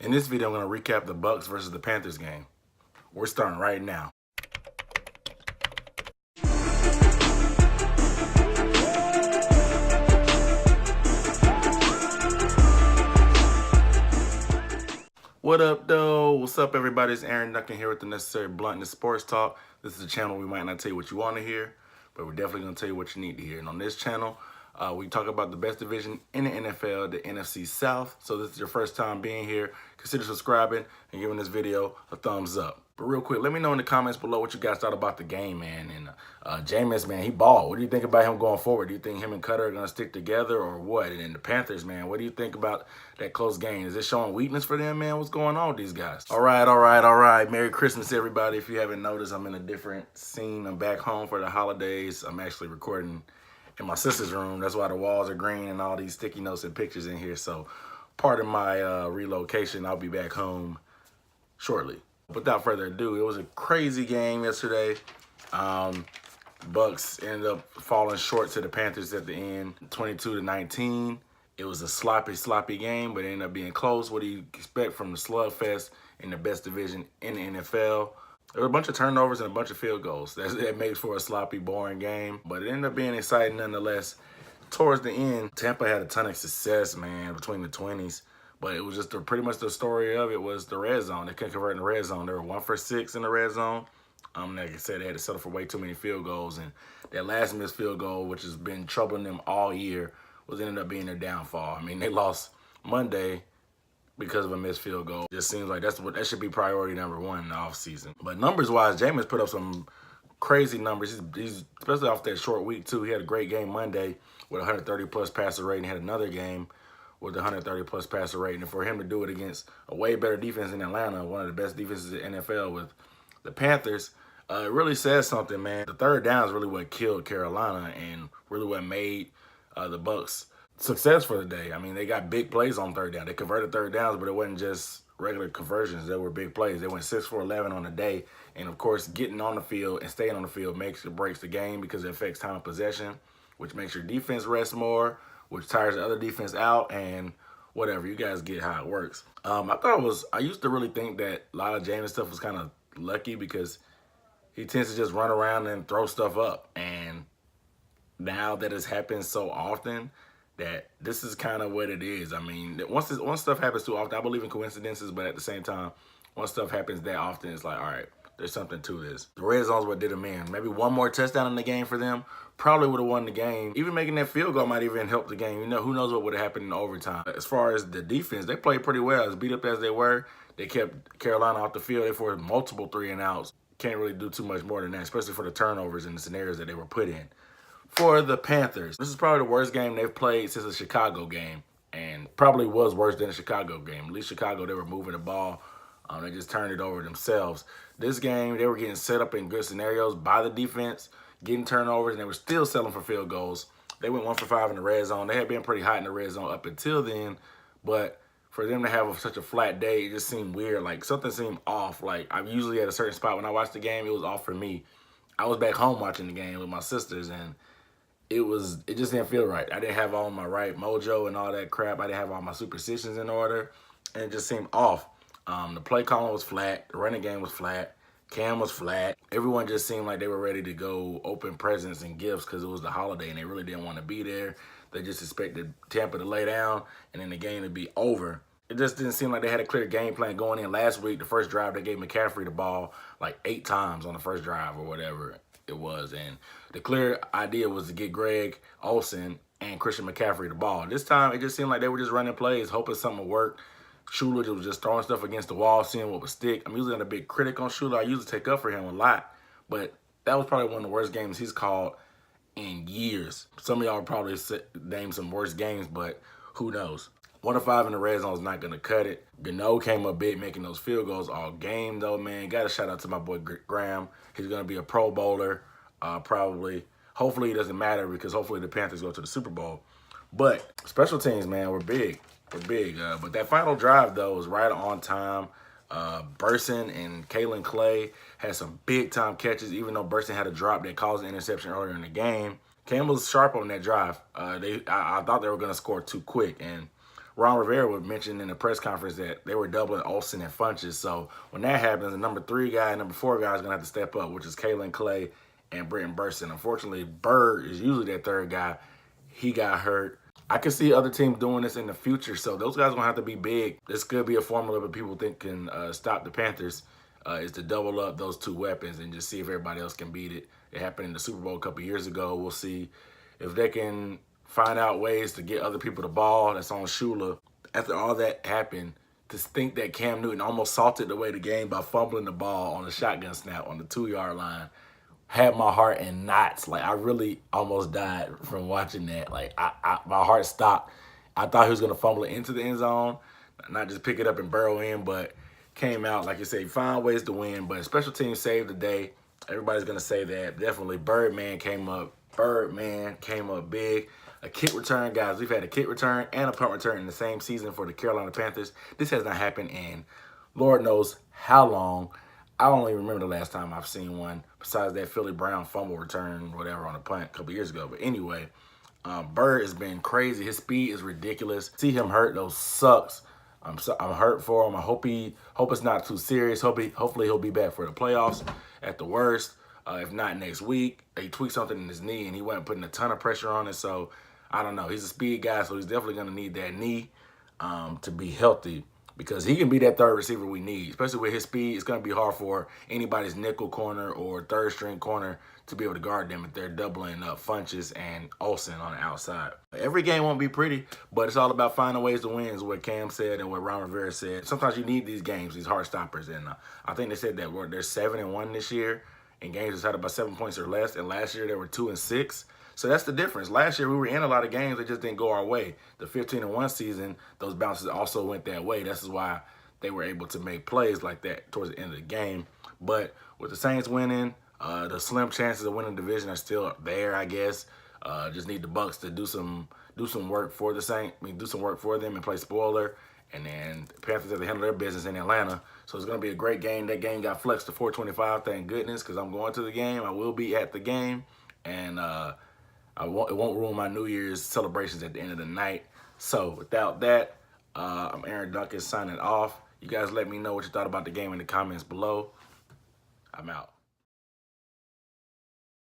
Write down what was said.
In this video, I'm going to recap the Bucs versus the Panthers game. We're starting right now. What up, though? What's up, everybody? It's Aaron Duncan here with the Necessary Bluntness Sports Talk. This is a channel we might not tell you what you want to hear, but we're definitely going to tell you what you need to hear. And on this channel, we talk about the best division in the NFL, the NFC South. So this is your first time being here. Consider subscribing and giving this video a thumbs up. But real quick, let me know in the comments below what you guys thought about the game, man. And Jameis, man, he balled. What do you think about him going forward? Do you think him and Cutter are going to stick together or what? And then the Panthers, man, what do you think about that close game? Is it showing weakness for them, man? What's going on with these guys? All right. Merry Christmas, everybody. If you haven't noticed, I'm in a different scene. I'm back home for the holidays. I'm actually recording in my sister's room. That's why the walls are green and all these sticky notes and pictures in here. So part of my relocation, I'll be back home shortly. Without further ado, it was a crazy game yesterday. Bucs ended up falling short to the Panthers at the end, 22-19. It was a sloppy game, but it ended up being close. What do you expect from the slugfest in the best division in the NFL? There were a bunch of turnovers and a bunch of field goals. That makes for a sloppy, boring game, but it ended up being exciting nonetheless. Towards the end, Tampa had a ton of success, man, between the 20s. But it was just pretty much the story of it was the red zone. They couldn't convert in the red zone. They were 1 for 6 in the red zone. Like I said, they had to settle for way too many field goals. And that last missed field goal, which has been troubling them all year, ended up being their downfall. I mean, they lost Monday because of a missed field goal. It just seems like that should be priority number one in the offseason. But numbers-wise, Jameis put up some crazy numbers. He's especially off that short week, too. He had a great game Monday with 130-plus passer rating. He had another game with 130-plus passer rating. And for him to do it against a way better defense in Atlanta, one of the best defenses in the NFL with the Panthers, it really says something, man. The third down is really what killed Carolina and really what made the Bucs success for the day. I mean, they got big plays on third down. They converted third downs, but it wasn't just regular conversions. They were big plays. They went 6 for 11 on the day. And, of course, getting on the field and staying on the field makes or breaks the game because it affects time of possession, which makes your defense rest more, which tires the other defense out, and whatever. You guys get how it works. I used to really think that a lot of Jameis stuff was kind of lucky because he tends to just run around and throw stuff up. And now that it's happened so often that this is kind of what it is. I mean, once stuff happens too often, I believe in coincidences, but at the same time, once stuff happens that often, it's like, all right, there's something to this. The red zone's what did them in. Maybe one more touchdown in the game for them probably would have won the game. Even making that field goal might even help the game. You know, who knows what would have happened in overtime. As far as the defense, they played pretty well. As beat up as they were, they kept Carolina off the field. They forced multiple 3-and-outs. Can't really do too much more than that, especially for the turnovers and the scenarios that they were put in. For the Panthers, this is probably the worst game they've played since the Chicago game, and probably was worse than the Chicago game. At least Chicago, they were moving the ball. They just turned it over themselves. This game, they were getting set up in good scenarios by the defense, getting turnovers, and they were still settling for field goals. They went 1 for 5 in the red zone. They had been pretty hot in the red zone up until then, but for them to have such a flat day, it just seemed weird. Like, something seemed off. Like, I'm usually at a certain spot. When I watched the game, it was off for me. I was back home watching the game with my sisters, and it just didn't feel right. I didn't have all my right mojo and all that crap. I didn't have all my superstitions in order, and it just seemed off. The play calling was flat. The running game was flat. Cam was flat. Everyone just seemed like they were ready to go open presents and gifts because it was the holiday and they really didn't want to be there. They just expected Tampa to lay down and then the game to be over. It just didn't seem like they had a clear game plan going in. Last week, the first drive, they gave McCaffrey the ball like 8 times on the first drive or whatever it was. And the clear idea was to get Greg Olsen and Christian McCaffrey the ball. This time, it just seemed like they were just running plays, hoping something would work. Schuler was just throwing stuff against the wall, seeing what would stick. I'm usually not a big critic on Schuler. I usually take up for him a lot, but that was probably one of the worst games he's called in years. Some of y'all would probably name some worse games, but who knows? 1 of 5 in the red zone is not going to cut it. Gano came up big making those field goals all game, though, man. Got a shout out to my boy Graham. He's going to be a Pro Bowler, probably. Hopefully it doesn't matter because hopefully the Panthers go to the Super Bowl. But special teams, man, were big. But that final drive, though, was right on time. Burson and Kalen Clay had some big-time catches, even though Burson had a drop that caused an interception earlier in the game. Cam was sharp on that drive. I thought they were going to score too quick, and Ron Rivera would mention in the press conference that they were doubling Olsen and Funches. So when that happens, the number 3 guy and number 4 guy is going to have to step up, which is Kalen Clay and Brenton Burson. Unfortunately, Bird is usually that 3rd guy. He got hurt. I can see other teams doing this in the future, so those guys are going to have to be big. This could be a formula that people think can stop the Panthers, is to double up those 2 weapons and just see if everybody else can beat it. It happened in the Super Bowl a couple years ago. We'll see if they can find out ways to get other people the ball. That's on Shula. After all that happened, to think that Cam Newton almost salted away the game by fumbling the ball on a shotgun snap on the 2-yard line had my heart in knots. Like, I really almost died from watching that. Like, my heart stopped. I thought he was going to fumble it into the end zone, not just pick it up and burrow in, but came out, like you say, find ways to win. But special teams saved the day. Everybody's going to say that. Definitely Birdman came up. Birdman came up big. A kick return, guys. We've had a kick return and a punt return in the same season for the Carolina Panthers. This has not happened in Lord knows how long. I don't even remember the last time I've seen one besides that Philly Brown fumble return, whatever, on a punt a couple years ago. But anyway, Bird has been crazy. His speed is ridiculous. See him hurt, though, sucks. I'm hurt for him. I hope it's not too serious. Hopefully he'll be back for the playoffs at the worst. If not next week. He tweaked something in his knee and he wasn't putting a ton of pressure on it. So I don't know. He's a speed guy, so he's definitely going to need that knee to be healthy, because he can be that 3rd receiver we need. Especially with his speed, it's going to be hard for anybody's nickel corner or 3rd string corner to be able to guard them if they're doubling up Funches and Olsen on the outside. Every game won't be pretty, but it's all about finding ways to win, is what Cam said and what Ron Rivera said. Sometimes you need these games, these heart stoppers. And I think they said that they're 7-1 this year in games decided by 7 points or less. And last year they were 2-6. So that's the difference. Last year we were in a lot of games that just didn't go our way. The 15-1 season, those bounces also went that way. This is why they were able to make plays like that towards the end of the game. But with the Saints winning, the slim chances of winning the division are still there, I guess. Just need the Bucs to do some work for the Saints. Do some work for them and play spoiler. And then the Panthers have to handle their business in Atlanta. So it's going to be a great game. That game got flexed to 425, thank goodness, because I'm going to the game. I will be at the game. And it won't ruin my New Year's celebrations at the end of the night. So without that, I'm Aaron Duncan signing off. You guys let me know what you thought about the game in the comments below. I'm out.